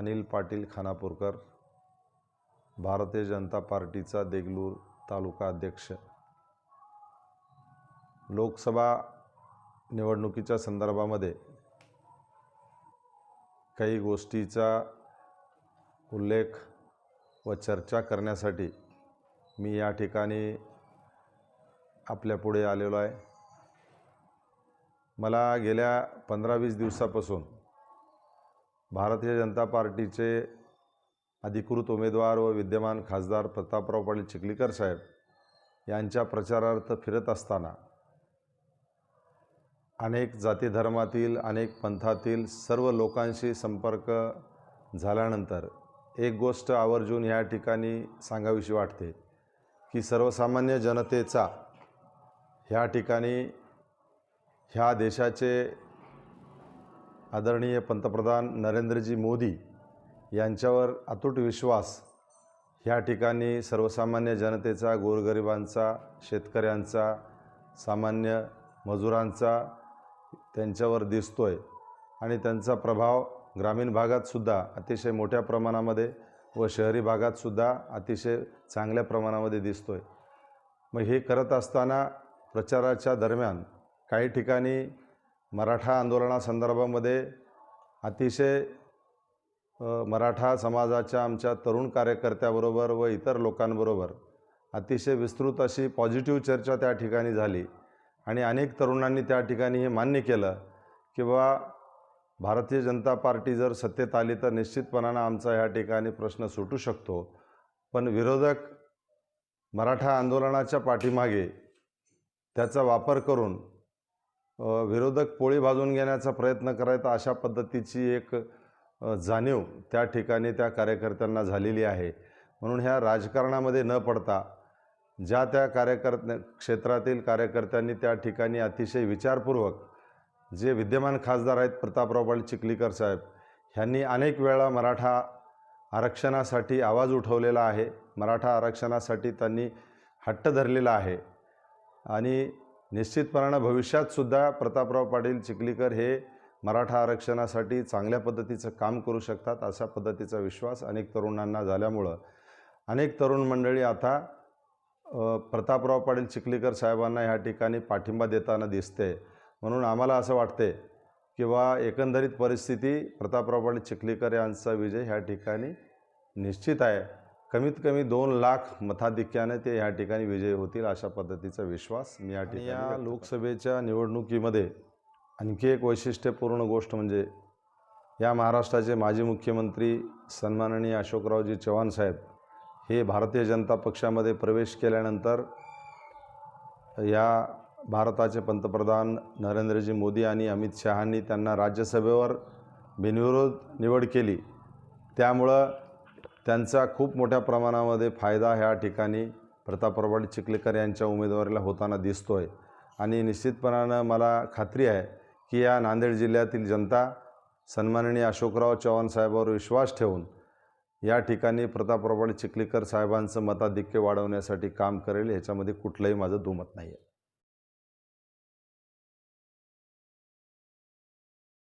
अनिल पाटील खानापूरकर, भारतीय जनता पार्टीचा देगलूर तालुका अध्यक्ष। लोकसभा निवडणुकीच्या संदर्भामध्ये काही गोष्टीचा उल्लेख व चर्चा करण्यासाठी मी या ठिकाणी आपल्या पुढे आलेलो आहे। मला गेल्या 15-20 दिवसापासून भारतीय जनता पार्टीचे अधिकृत उमेदवार व विद्यमान खासदार प्रतापराव पाटील चिखलीकर साहेब यांच्या प्रचारार्थ फिरत असताना अनेक जाती धर्मातील, अनेक पंथातील सर्व लोकांशी संपर्क झाल्यानंतर एक गोष्ट आवर्जून या ठिकाणी सांगावीशी वाटते की सर्वसामान्य जनतेचा ह्या ठिकाणी ह्या देशाचे आदरणीय पंतप्रधान नरेंद्रजी मोदी यांच्यावर अतूट विश्वास ह्या ठिकाणी सर्वसामान्य जनतेचा, गोरगरिबांचा, शेतकऱ्यांचा, सामान्य मजुरांचा त्यांच्यावर दिसतोय आणि त्यांचा प्रभाव ग्रामीण भागात सुद्धा अतिशय मोठ्या प्रमाणामध्ये व शहरी भागात सुद्धा अतिशय चांगल्या प्रमाणामध्ये दिसतोय। मग हे करत असताना प्रचाराच्या दरम्यान काही ठिकाणी मराठा आंदोलनासंदर्भामध्ये अतिशय मराठा समाजाच्या आमच्या तरुण कार्यकर्त्याबरोबर व इतर लोकांबरोबर अतिशय विस्तृत अशी पॉझिटिव्ह चर्चा त्या ठिकाणी झाली आणि अनेक तरुणांनी त्या ठिकाणी हे मान्य केलं की बाबा भारतीय जनता पार्टी जर सत्तेत आली तर निश्चितपणानं आमचा ह्या ठिकाणी प्रश्न सुटू शकतो। पण विरोधक मराठा आंदोलनाच्या पाठीमागे त्याचा वापर करून विरोधक पोळी भाजून घेण्याचा प्रयत्न करायचा अशा पद्धतीची एक जाणीव त्या ठिकाणी त्या कार्यकर्त्यांना झालेली आहे। म्हणून ह्या राजकारणामध्ये न पडता ज्या त्या क्षेत्रातील कार्यकर्त्यांनी त्या ठिकाणी अतिशय विचारपूर्वक जे विद्यमान खासदार आहेत प्रतापराव पाटील चिखलीकर साहेब ह्यांनी अनेक वेळा मराठा आरक्षणासाठी आवाज उठवलेला आहे, मराठा आरक्षणासाठी त्यांनी हट्ट धरलेला आहे आणि निश्चितपणानं भविष्यातसुद्धा प्रतापराव पाटील चिखलीकर हे मराठा आरक्षणासाठी चांगल्या पद्धतीचं काम करू शकतात अशा पद्धतीचा विश्वास अनेक तरुणांना झाल्यामुळं अनेक तरुण मंडळी आता प्रतापराव पाटील चिखलीकर साहेबांना ह्या ठिकाणी पाठिंबा देताना दिसते। म्हणून आम्हाला असं वाटते की एकंदरीत परिस्थिती प्रतापराव पाटील चिखलीकर यांचा विजय ह्या ठिकाणी निश्चित आहे। कमीत कमी 2 लाख मताधिक्याने ते ह्या ठिकाणी विजयी होतील अशा पद्धतीचा विश्वास मी या ठिकाणी या लोकसभेच्या निवडणुकीमध्ये आणखी एक वैशिष्ट्यपूर्ण गोष्ट म्हणजे या महाराष्ट्राचे माजी मुख्यमंत्री सन्माननीय अशोकरावजी चव्हाण साहेब हे भारतीय जनता पक्षामध्ये प्रवेश केल्यानंतर या भारताचे पंतप्रधान नरेंद्रजी मोदी आणि अमित शहांनी त्यांना राज्यसभेवर बिनविरोध निवड केली। त्यामुळं त्यांचा खूप मोठ्या प्रमाणामध्ये फायदा ह्या ठिकाणी प्रतापराव पाटील चिखलीकर यांच्या उमेदवारीला होताना दिसतोय आणि निश्चितपणानं मला खात्री आहे की या नांदेड जिल्ह्यातील जनता सन्माननीय अशोकराव चव्हाण साहेबांवर विश्वास ठेवून या ठिकाणी प्रतापराव पाटील चिखलीकर साहेबांचं मताधिक्य वाढवण्यासाठी काम करेल, ह्याच्यामध्ये कुठलंही माझं दुमत नाही आहे।